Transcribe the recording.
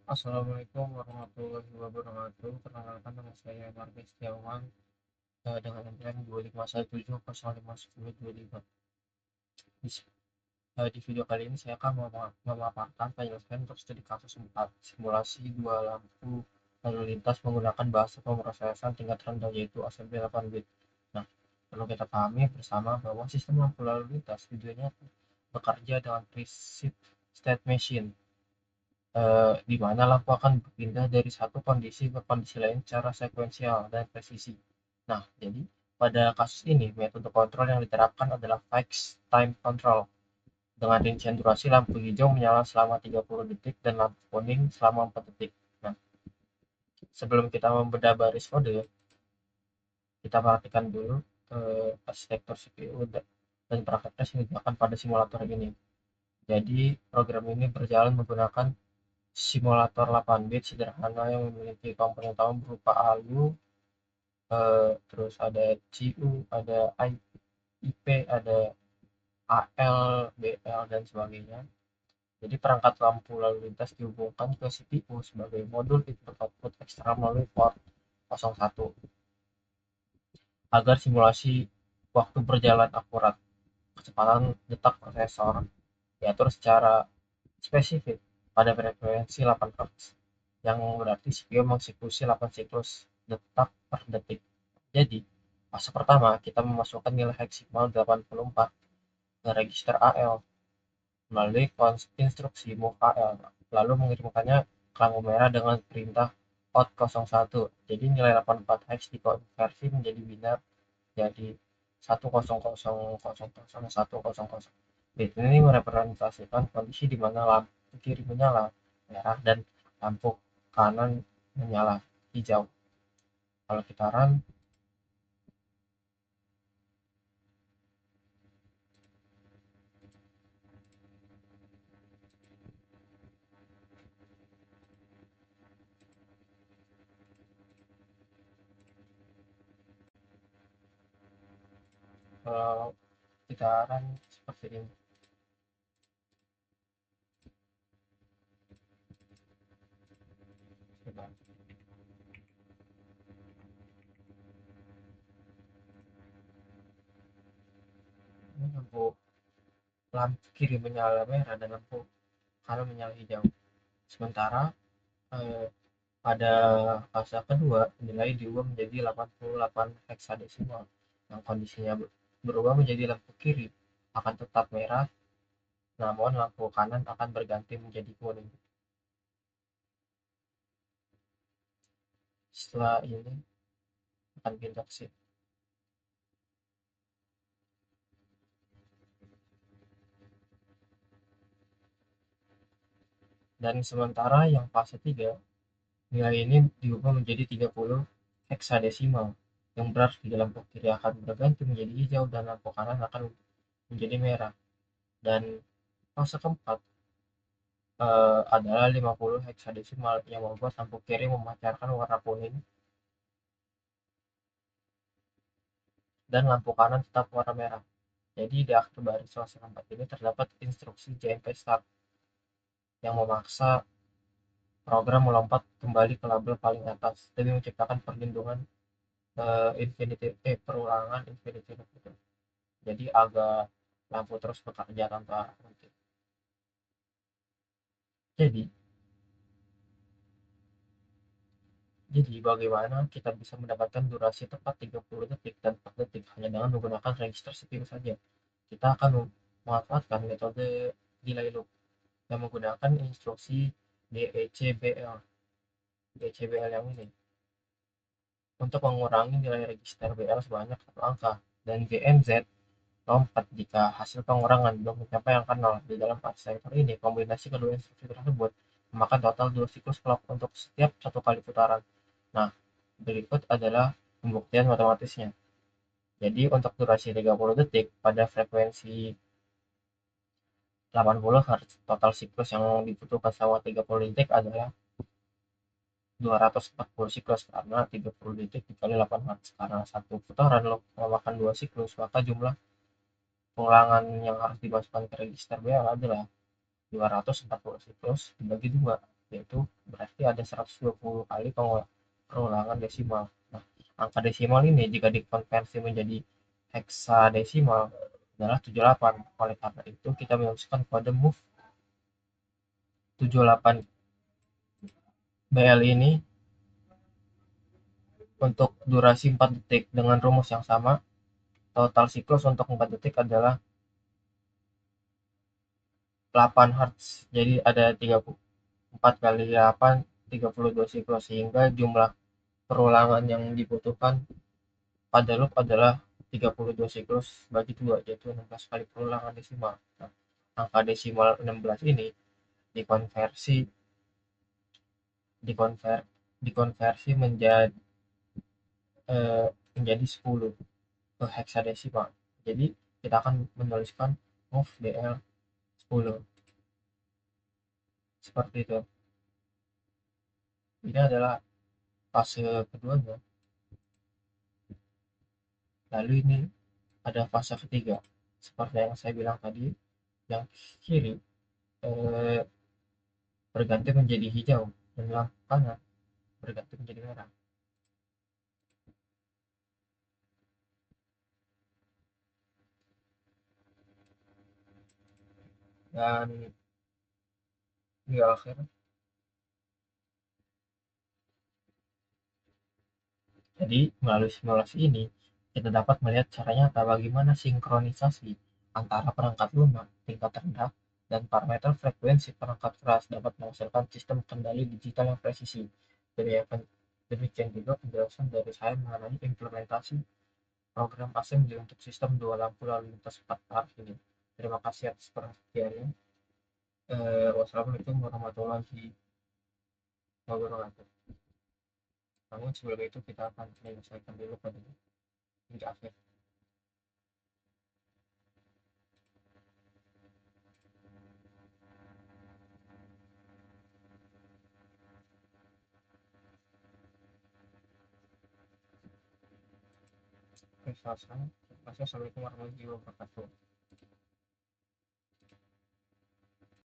Assalamualaikum warahmatullahi wabarakatuh. Perkenalkan nama saya Marga Setiawan dengan NPM 25170501025. Di, di video kali ini saya akan memaparkan penjelasan untuk studi kasus 4 simulasi dua lampu lalu lintas menggunakan bahasa pemrosesan tingkat rendah yaitu ASMP 8 bit. Nah, perlu kita pahami bersama bahwa sistem lampu lalu lintas tujuannya bekerja dengan prinsip state machine, di mana lampu akan berpindah dari satu kondisi ke kondisi lain secara sekuensial dan presisi. Nah, jadi pada kasus ini metode kontrol yang diterapkan adalah fixed time control dengan rincian durasi lampu hijau menyala selama 30 detik dan lampu kuning selama 4 detik. Nah, sebelum kita membedah baris kode, kita perhatikan dulu arsitektur CPU dan praktek tes yang digunakan pada simulator ini. Jadi, program ini berjalan menggunakan simulator 8 bit sederhana yang memiliki komponen utama berupa ALU, terus ada GU, ada IP, ada AL, BL, dan sebagainya. Jadi perangkat lampu lalu lintas dihubungkan ke CPU sebagai modul input output eksternal melalui port 01 agar simulasi waktu berjalan akurat. Kecepatan detak prosesor diatur secara spesifik pada frekuensi 8 Hz, yang berarti CPU mengeksekusi 8 siklus detak per detik. Jadi, fase pertama kita memasukkan nilai heksimal 84 ke register AL melalui instruksi move AL, lalu mengirimkannya ke lampu merah dengan perintah out 01. Jadi nilai 84 hex dikonversi menjadi binar jadi 100000100. Bit ini merepresentasikan kondisi di mana lampu kiri menyala merah dan lampu kanan menyala hijau. Kalau kita run, kalau kita run seperti ini. Coba. Ini lampu kiri menyala merah dan lampu kanan menyala hijau. Sementara eh, pada fase kedua nilai diubah menjadi 88 heksadesimal yang kondisinya berubah menjadi lampu kiri akan tetap merah, namun lampu kanan akan berganti menjadi kuning. Setelah ini akan pindah ke sini. Dan sementara yang fase 3 nilai ini diubah menjadi 30 heksadesimal, yang berarti lampu kiri akan berganti menjadi hijau dan lampu kanan akan menjadi merah. Dan fase keempat adalah 50 heksadesimal yang membuat lampu kiri memancarkan warna kuning dan lampu kanan tetap warna merah. Jadi di akhir baris fase keempat ini terdapat instruksi JMP start yang memaksa program melompat kembali ke label paling atas demi menciptakan perlindungan perulangan infinity loop itu. Jadi agak lampu terus bekerja tanpa henti. Jadi, jadi bagaimana kita bisa mendapatkan durasi tepat 30 detik dan 4 detik hanya dengan menggunakan register CPU saja? Kita akan memanfaatkan metode delay loop yang menggunakan instruksi DECBL. DECBL yang ini untuk mengurangi nilai register BL sebanyak satu angka dan GNZ lompat jika hasil pengurangan belum mencapai angka 0. Di dalam arsitektur ini, kombinasi kedua instruksi tersebut memakan total 2 siklus clock untuk setiap satu kali putaran. Nah, berikut adalah pembuktian matematisnya. Jadi untuk durasi 30 detik pada frekuensi 80 Hz, total siklus yang dibutuhkan selama 30 detik adalah 240 siklus karena 30 detik dikali 8 Hz. Karena satu putaran memakan 2 siklus, maka jumlah pengulangan yang harus dimasukkan ke register BL adalah 240 siklus dibagi 2. yaitu berarti ada 120 kali pengulangan desimal. Nah, angka desimal ini jika dikonversi menjadi heksadesimal adalah 78. Oleh karena itu, kita menuliskan kode move 78 BL ini untuk durasi 4 detik dengan rumus yang sama. Total siklus untuk 4 detik adalah 8 Hz. Jadi ada 34 kali 8, 32 siklus, sehingga jumlah perulangan yang dibutuhkan pada loop adalah 32 siklus bagi 2, yaitu 16 kali perulangan desimal. Nah, angka desimal 16 ini dikonversi dikonver, dikonversi menjadi 10 ke heksadesimal. Jadi kita akan menuliskan move BL 10 seperti itu. Ini adalah fase keduanya. Lalu ini ada fase ketiga. Seperti yang saya bilang tadi, yang kiri eh, berganti menjadi hijau dan yang kanan berganti menjadi merah. Dan di akhir, jadi melalui simulasi ini kita dapat melihat cara nyata bagaimana sinkronisasi antara perangkat lunak tingkat rendah dan parameter frekuensi perangkat keras dapat menghasilkan sistem kendali digital yang presisi. Demikian juga penjelasan dari saya mengenai implementasi program assembly untuk sistem dua lampu lalu lintas 4 arah ini. Terima kasih atas perhatiannya. Wassalamualaikum warahmatullahi wabarakatuh. Namun sebelum itu kita akan menyelesaikan dulu pada hingga akhir. Oke, selesai. Terima kasih. Assalamualaikum warahmatullahi wabarakatuh.